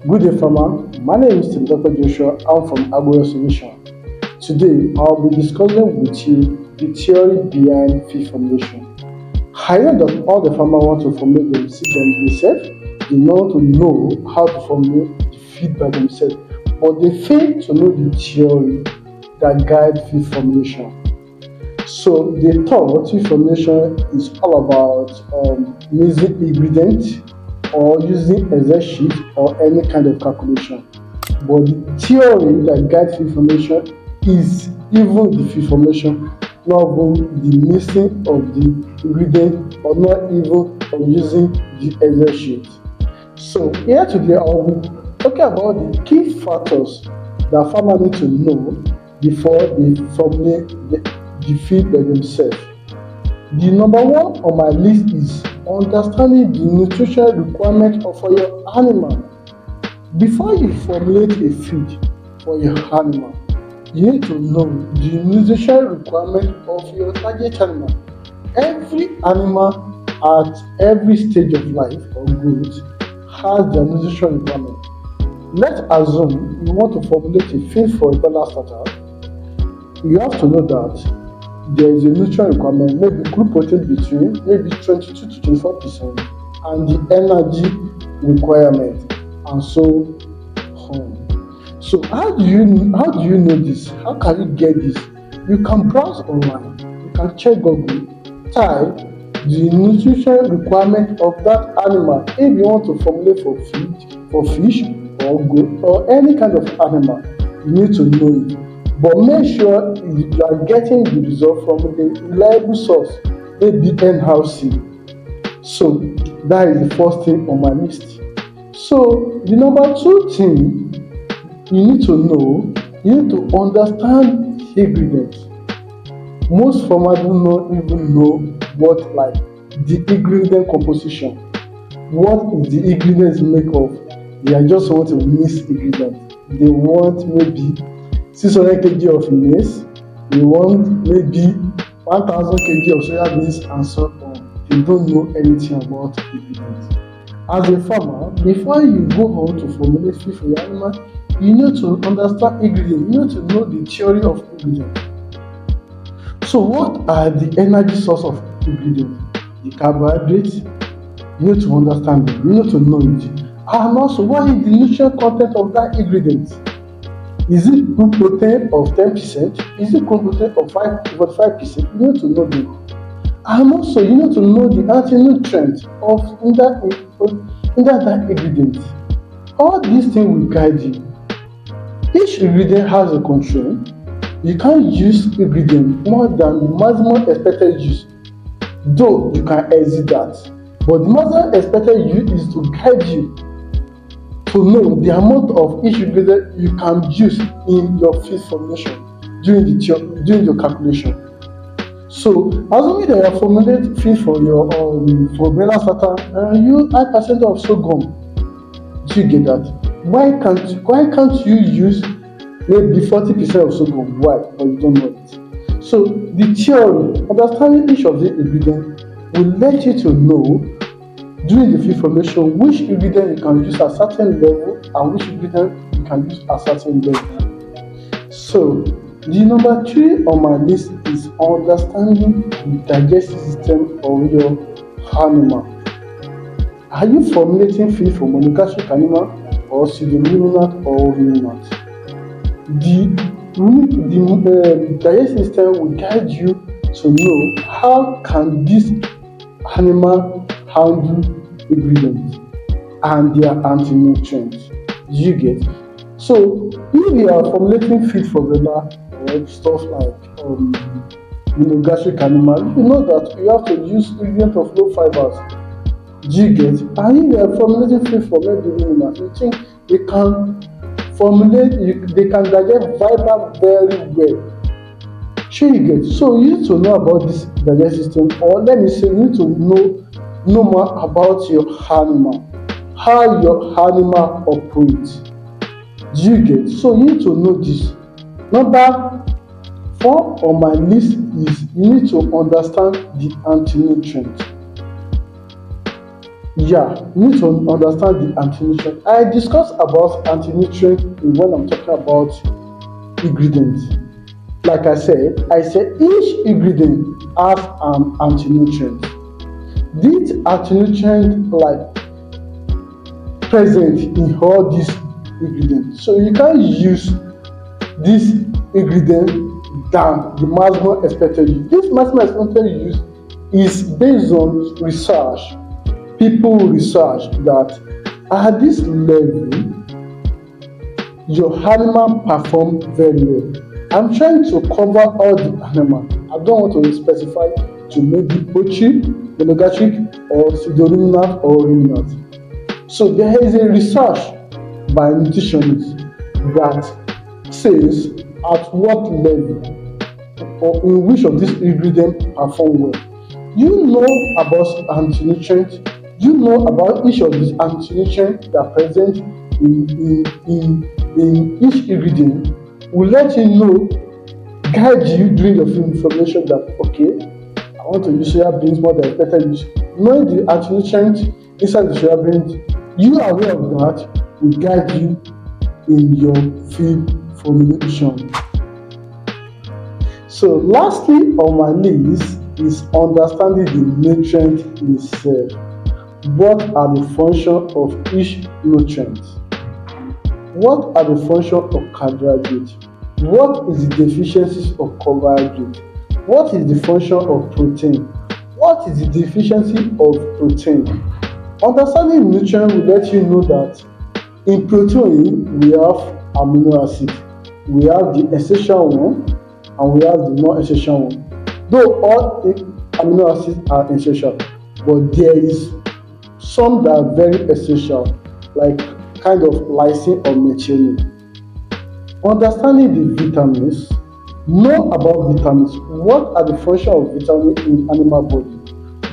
Good day, farmer. My name is Dr. Joshua. I'm from Agro Solution. Today, I'll be discussing with you the theory behind feed formulation. I know that all the farmers want to formulate them, see them themselves. They want to know how to formulate the feed by themselves, but they fail to know the theory that guides feed formulation. So they thought feed formulation is all about mixing ingredients or using Excel sheet or any kind of calculation. But the theory that guides feed formulation is even the feed formulation, not even the mixing of the ingredient or not even of using the Excel sheet. So here today I'll be talking about the key factors that farmers need to know before they formulate the feed by themselves. The number one on my list is understanding the nutritional requirement for your animal. Before you formulate a feed for your animal, you need to know the nutritional requirement of your target animal. Every animal at every stage of life or growth has their nutritional requirement. Let's assume you want to formulate a feed for a balanced starter. You have to know that there is a nutrient requirement, maybe crude protein between maybe 22 to 24%, and the energy requirement, and so on. So how do you know this? How can you get this? You can browse online, you can check Google, type the nutrition requirement of that animal. If you want to formulate for feed, for fish or goat or any kind of animal, you need to know it. But make sure you are getting the result from a reliable source, maybe NRC. So that is the first thing on my list. So the number two thing you need to know, you need to understand ingredients. Most farmers do not even know what like the ingredient composition. What is the ingredients make of? They are just want to mix ingredients. They want maybe 600 kg of maize, they want maybe 1000 kg of soya beans and so on. They don't know anything about ingredients. As a farmer, before you go on to formulate feed for your animal, you need to understand ingredients. You need to know the theory of ingredients. So what are the energy source of ingredients? The carbohydrates. You need to understand them. You need to know it. And also, what is the nutrient content of that ingredient? Is it crude protein of 10%? Is it crude protein of 45%? You need to know them. And also, you need to know the anti-nutrients of in that ingredient. All these things will guide you. Each ingredient has a constraint. You can't use ingredient more than the maximum expected use. Though you can exceed that. But the maximum expected use is to guide you to know the amount of each ingredient you can use in your feed formulation during the calculation. So, assuming that you are formulating feed for your for banana starter, use 5% of sorghum. Do you get that? Why can't you use maybe 40% of sorghum? Why? But you don't know it. So the theory, understanding each of the ingredients will let you to know during the feed formulation which ingredient you can use at certain level and which ingredient you can use at certain level. So the number three on my list is understanding the digestive system of your animal. Are you formulating feed for monogastric animal or pseudoruminant or ruminant? The digestive system will guide you to know how can this animal handle ingredients and their anti-nutrients. You get? So if you are formulating feed for banana or stuff like gastric animal, you know that you have to use ingredients of low fibers. You get? And if you are formulating feed for maybe ruminant, you think they can they can digest fiber very well. Sure you get? So you need to know about this digestive system, or let me say you need to know more about your animal, how your animal operates. Do you get? So you need to know this. Number 4 on my list is you need to understand the anti-nutrient. Yeah, you need to understand the anti-nutrient. I discussed about anti-nutrient when I'm talking about ingredients. Like I said each ingredient has an anti-nutrient. This anti-nutrient present in all these ingredients. So you can't use this ingredient than the maximum expected use. This maximum expected use is based on research. People research that at this level your animal perform very well. I'm trying to cover all the animal. I don't want to specify to maybe poultry, monogastric, or pseudoruminant or ruminant. So there is a research by nutritionists that says at what level or in which of these ingredients perform well. You know about anti-nutrients, you know about each of these anti-nutrients that are present in each ingredient will let you know, guide you during your formulation that okay, I want to use soya beans more than expected use. Knowing the anti-nutrients inside the soya beans, you are aware of that will guide you in your feed formulation. So lastly on my list is understanding the nutrient itself. What are the functions of each nutrient? What are the functions of carbohydrate? What is the deficiencies of carbohydrate? What is the function of protein? What is the deficiency of protein? Understanding nutrient will let you know that in protein we have amino acid, we have the essential one and we have the non-essential one. Though all amino acids are essential, but there is some that are very essential, like kind of lysine or methionine. Understanding the vitamins, know about vitamins. What are the functions of vitamin in animal body?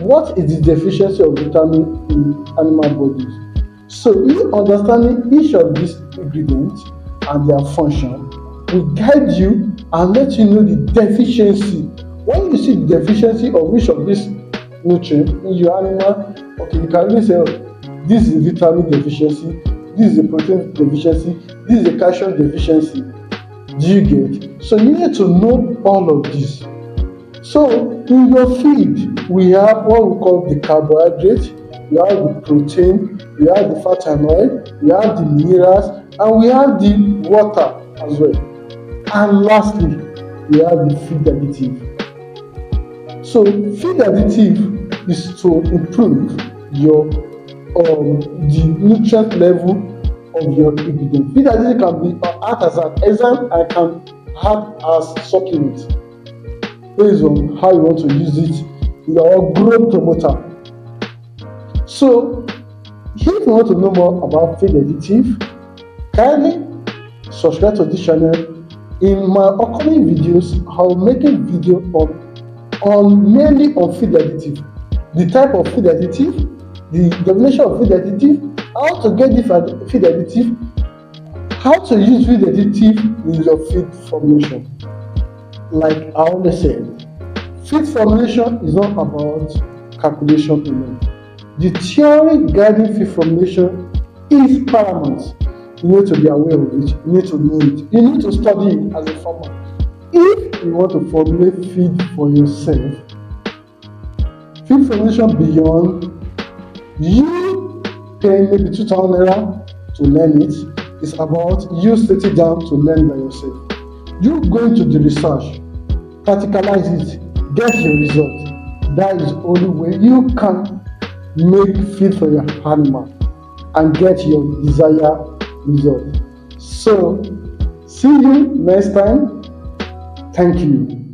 What is the deficiency of vitamin in animal bodies? So you understanding each of these ingredients and their function will guide you and let you know the deficiency. When you see the deficiency of each of these nutrients in your animal, okay, you can really say, oh, this is a vitamin deficiency, this is a protein deficiency, this is a calcium deficiency. Do you get? So you need to know all of this. So in your feed, we have what we call the carbohydrate, we have the protein, we have the fat and oil, we have the minerals, and we have the water as well. And lastly, we have the feed additive. So feed additive is to improve your the nutrient level of your ingredient. Feed additive can be act as an enzyme and can act as supplement based on how you want to use it, or growth promoter. So if you want to know more about feed additive, kindly subscribe to this channel. In my upcoming videos, I'll make a video on mainly on feed additive, the type of feed additive, the definition of feed additive, how to get the feed additive, how to use feed additive in your feed formulation. Like I always said, feed formulation is not about calculation alone. The theory guiding feed formulation is paramount. You need to be aware of it, you need to know it, you need to study it as a farmer. If you want to formulate feed for yourself, feed formulation beyond you paying maybe 2,000 naira to learn it, is about you sitting down to learn by yourself. You going to the research, practicalize it, get your result. That is the only way you can make feed for your animal and get your desired result. So see you next time. Thank you.